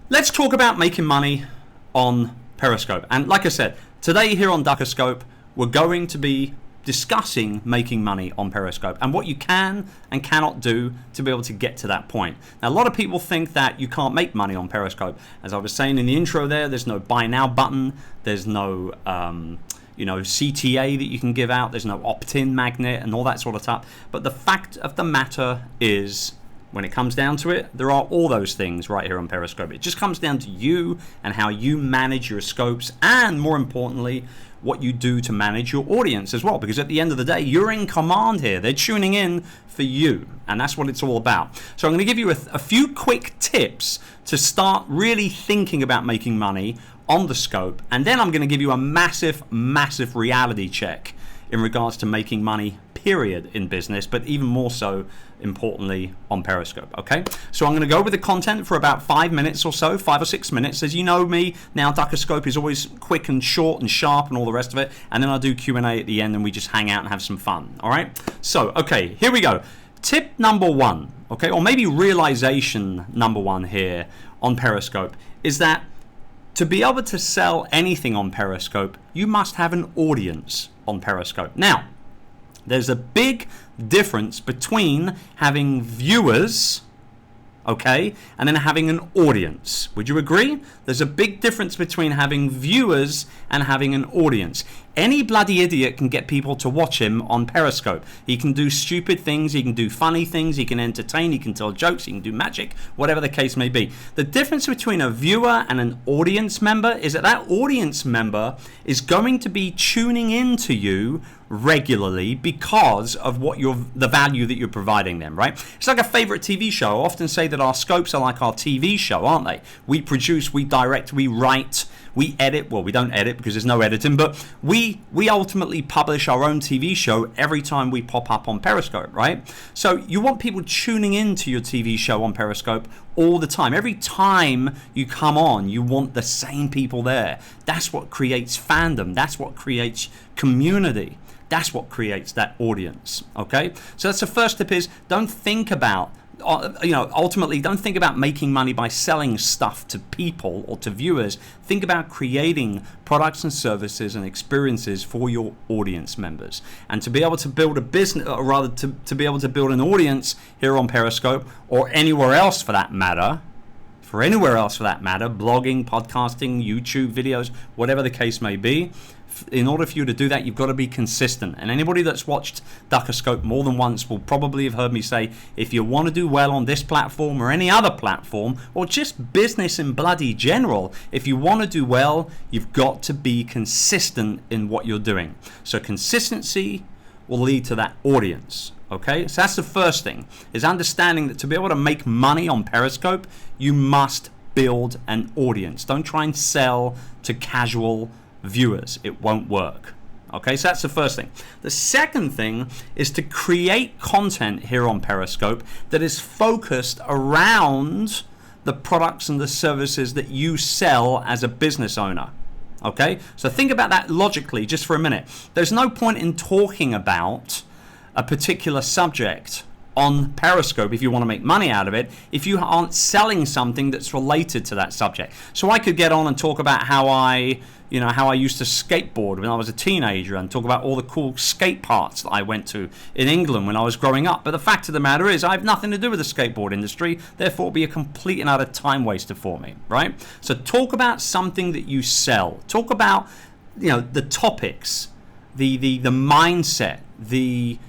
Let's talk about making money on Periscope. And like I said, today here on Periscope, we're going to be discussing making money on Periscope and what you can and cannot do to be able to get to that point. Now, a lot of people think that you can't make money on Periscope. As I was saying in the intro there's no buy now button. There's no CTA that you can give out. There's no opt-in magnet and all that sort of stuff. But the fact of the matter is, when it comes down to it, there are all those things right here on Periscope. It just comes down to you and how you manage your scopes, and more importantly, what you do to manage your audience as well. Because at the end of the day, you're in command here. They're tuning in for you, and that's what it's all about. So I'm going to give you a few quick tips to start really thinking about making money on the scope, and then I'm going to give you a massive reality check in regards to making money, period, in business, but even more so, importantly, on Periscope, okay? So I'm going to go with the content for about 5 minutes or so, 5 or 6 minutes. As you know me, now Periscope is always quick and short and sharp and all the rest of it, and then I'll do Q&A at the end and we just hang out and have some fun, all right? So, okay, here we go. Tip number one, okay, or maybe realization number one here on Periscope is that to be able to sell anything on Periscope, you must have an audience on Periscope. Now, there's a big difference between having viewers, okay, and then having an audience. Would you agree? There's a big difference between having viewers and having an audience. Any bloody idiot can get people to watch him on Periscope. He can do stupid things, he can do funny things, he can entertain, he can tell jokes, he can do magic, whatever the case may be. The difference between a viewer and an audience member is that that audience member is going to be tuning into you regularly because of what the value that you're providing them, right? It's like a favorite TV show. I often say that our scopes are like our TV show, aren't they? We produce, we direct, we write, we edit. Well, we don't edit because there's no editing, but we ultimately publish our own TV show every time we pop up on Periscope, right? So you want people tuning into your TV show on Periscope all the time. Every time you come on, you want the same people there. That's what creates fandom. That's what creates community. That's what creates that audience, okay? So that's the first tip, is don't think about, ultimately don't think about making money by selling stuff to people or to viewers. Think about creating products and services and experiences for your audience members. And to be able to build a business, or rather to be able to build an audience here on Periscope or anywhere else for that matter, blogging, podcasting, YouTube videos, whatever the case may be, in order for you to do that, you've got to be consistent. And anybody that's watched Periscope more than once will probably have heard me say, if you want to do well on this platform or any other platform, or just business in bloody general, if you want to do well, you've got to be consistent in what you're doing. So consistency will lead to that audience. Okay, so that's the first thing, is understanding that to be able to make money on Periscope, you must build an audience. Don't try and sell to casual viewers. It won't work. Okay, so that's the first thing. The second thing is to create content here on Periscope that is focused around the products and the services that you sell as a business owner. Okay, so think about that logically just for a minute. There's no point in talking about a particular subject on Periscope if you want to make money out of it, if you aren't selling something that's related to that subject. So I could get on and talk about how I used to skateboard when I was a teenager, and talk about all the cool skate parks that I went to in England when I was growing up. But the fact of the matter is, I have nothing to do with the skateboard industry, therefore it'll be a complete and utter time waster for me, right? So talk about something that you sell. Talk about, the topics, the mindset, the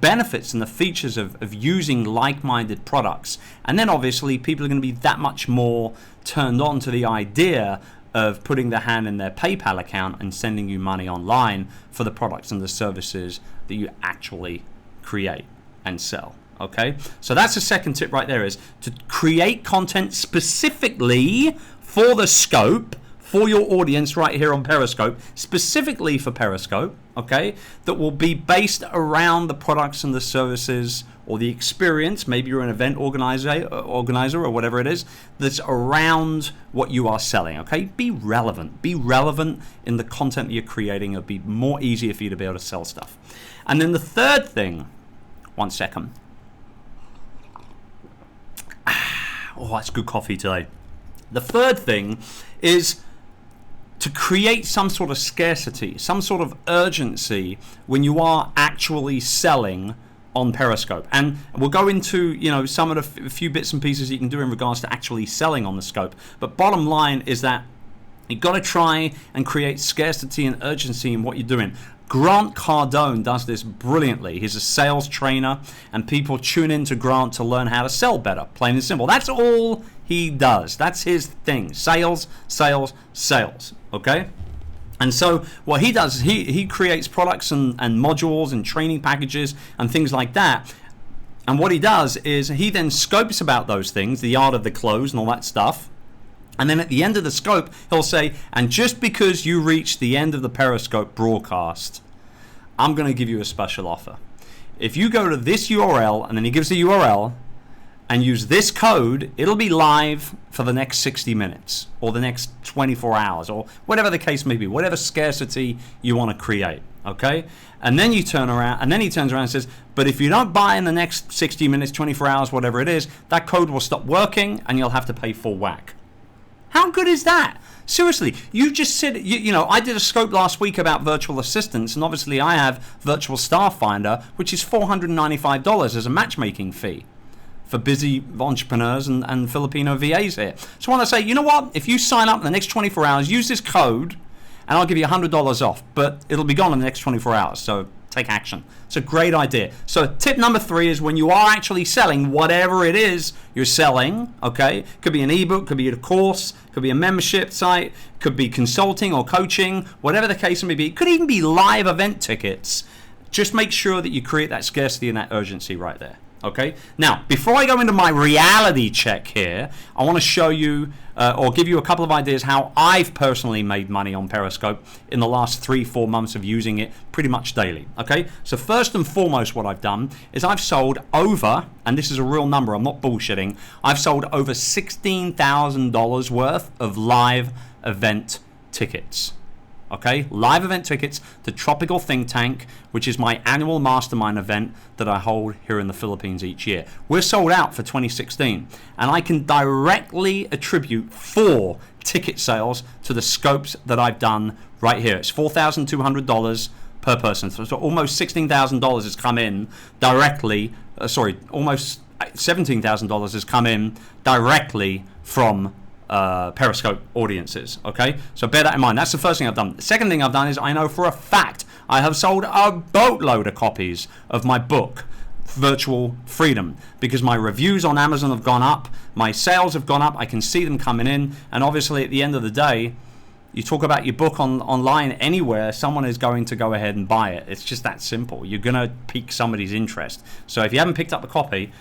benefits and the features of using like-minded products. And then obviously people are going to be that much more turned on to the idea of putting their hand in their PayPal account and sending you money online for the products and the services that you actually create and sell. Okay, so that's the second tip right there, is to create content specifically for the scope, for your audience right here on Periscope, specifically for Periscope, okay, that will be based around the products and the services or the experience. Maybe you're an event organizer or whatever it is, that's around what you are selling, okay? Be relevant in the content that you're creating. It'll be more easier for you to be able to sell stuff. And then the third thing, one second. Oh, that's good coffee today. The third thing is to create some sort of scarcity, some sort of urgency when you are actually selling on Periscope. And we'll go into, some of the few bits and pieces you can do in regards to actually selling on the scope. But bottom line is that you've got to try and create scarcity and urgency in what you're doing. Grant Cardone does this brilliantly. He's a sales trainer, and people tune into Grant to learn how to sell better, plain and simple. That's all he does. That's his thing. Sales, sales, sales. Okay? And so what he does is he creates products and modules and training packages and things like that. And what he does is he then scopes about those things, the art of the close and all that stuff. And then at the end of the scope, he'll say, and just because you reach the end of the Periscope broadcast, I'm going to give you a special offer. If you go to this URL, and then he gives the URL, and use this code, it'll be live for the next 60 minutes or the next 24 hours or whatever the case may be, whatever scarcity you want to create, okay? And then you turn around, and then he turns around and says, but if you don't buy in the next 60 minutes, 24 hours, whatever it is, that code will stop working and you'll have to pay full whack. How good is that? Seriously, you just said, I did a scope last week about virtual assistants, and obviously I have Virtual Staff Finder, which is $495 as a matchmaking fee for busy entrepreneurs and Filipino VAs here. So I want to say, you know what? If you sign up in the next 24 hours, use this code, and I'll give you $100 off, but it'll be gone in the next 24 hours, so take action. It's a great idea. So tip number 3 is when you are actually selling whatever it is you're selling, okay? Could be an ebook, could be a course, could be a membership site, could be consulting or coaching, whatever the case may be. It could even be live event tickets. Just make sure that you create that scarcity and that urgency right there. Okay. Now, before I go into my reality check here, I want to show you or give you a couple of ideas how I've personally made money on Periscope in the last 3-4 months of using it pretty much daily. Okay. So first and foremost, what I've done is I've sold over, and this is a real number, I'm not bullshitting, I've sold over $16,000 worth of live event tickets. Okay, live event tickets to Tropical Think Tank, which is my annual mastermind event that I hold here in the Philippines each year. We're sold out for 2016, and I can directly attribute 4 ticket sales to the scopes that I've done right here. It's $4,200 per person, so almost $16,000 has come in directly. Almost $17,000 has come in directly from Periscope audiences. Okay, so bear that in mind. That's the first thing I've done. The second thing I've done is I know for a fact I have sold a boatload of copies of my book Virtual Freedom, because my reviews on Amazon have gone up, my sales have gone up, I can see them coming in, and obviously at the end of the day, you talk about your book online anywhere, someone is going to go ahead and buy it. It's just that simple. You're going to pique somebody's interest. So if you haven't picked up a copy,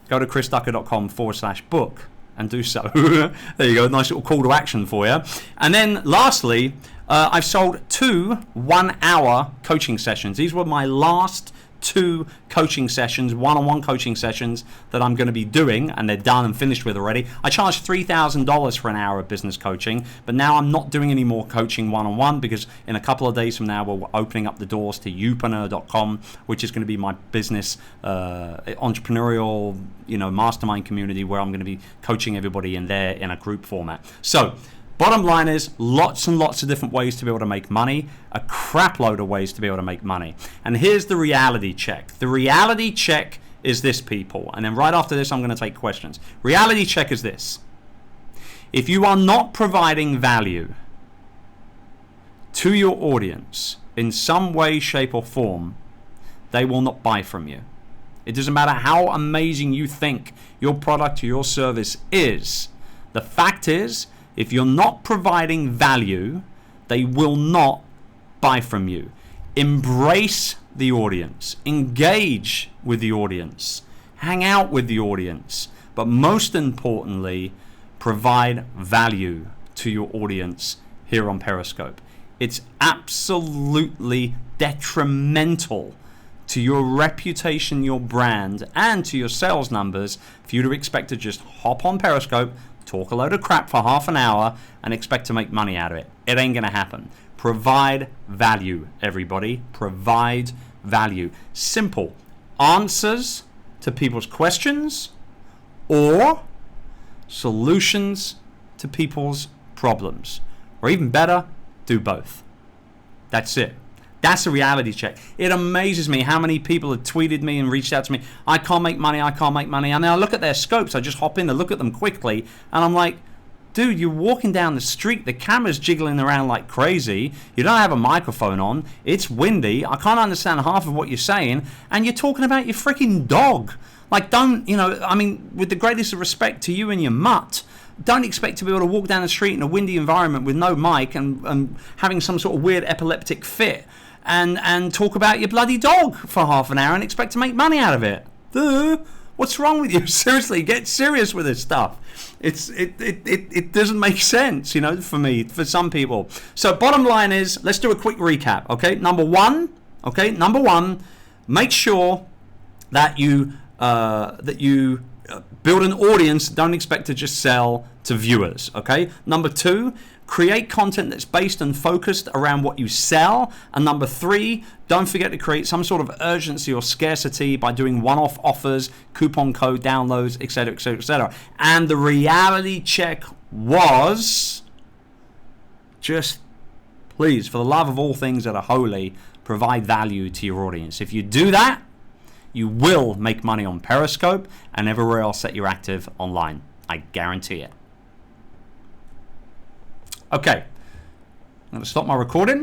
go to chrisducker.com/book and do so. There you go, nice little call to action for you. And then lastly, I've sold 2 1-hour coaching sessions. These were my last 2 coaching sessions, one-on-one coaching sessions that I'm going to be doing, and they're done and finished with already. I charged $3,000 for an hour of business coaching, but now I'm not doing any more coaching one-on-one, because in a couple of days from now we're opening up the doors to youpreneur.com, which is going to be my business entrepreneurial mastermind community, where I'm going to be coaching everybody in there in a group format. So bottom line is lots and lots of different ways to be able to make money, a crap load of ways to be able to make money. And here's the reality check. The reality check is this, people. And then right after this, I'm going to take questions. Reality check is this. If you are not providing value to your audience in some way, shape, or form, they will not buy from you. It doesn't matter how amazing you think your product or your service is. The fact is, if you're not providing value, they will not buy from you. Embrace the audience. Engage with the audience. Hang out with the audience. But most importantly, provide value to your audience here on Periscope. It's absolutely detrimental to your reputation, your brand, and to your sales numbers for you to expect to just hop on Periscope, talk a load of crap for half an hour, and expect to make money out of it. It ain't going to happen. Provide value, everybody. Provide value. Simple answers to people's questions, or solutions to people's problems. Or even better, do both. That's it. That's a reality check. It amazes me how many people have tweeted me and reached out to me. I can't make money. I can't make money. And then I look at their scopes. I just hop in to look at them quickly. And I'm like, dude, you're walking down the street. The camera's jiggling around like crazy. You don't have a microphone on. It's windy. I can't understand half of what you're saying. And you're talking about your freaking dog. Like, don't, I mean, with the greatest of respect to you and your mutt, don't expect to be able to walk down the street in a windy environment with no mic and having some sort of weird epileptic fit and talk about your bloody dog for half an hour and expect to make money out of it. What's wrong with you? Seriously, get serious with this stuff. It doesn't make sense, for me, for some people. So bottom line is, let's do a quick recap, okay? Number one, make sure that you build an audience. Don't expect to just sell to viewers, okay? Number two, create content that's based and focused around what you sell. And number three, don't forget to create some sort of urgency or scarcity by doing one-off offers, coupon code downloads, etc., etc., etc. And the reality check was, just please, for the love of all things that are holy, provide value to your audience. If you do that, you will make money on Periscope and everywhere else that you're active online. I guarantee it. Okay, I'm going to stop my recording.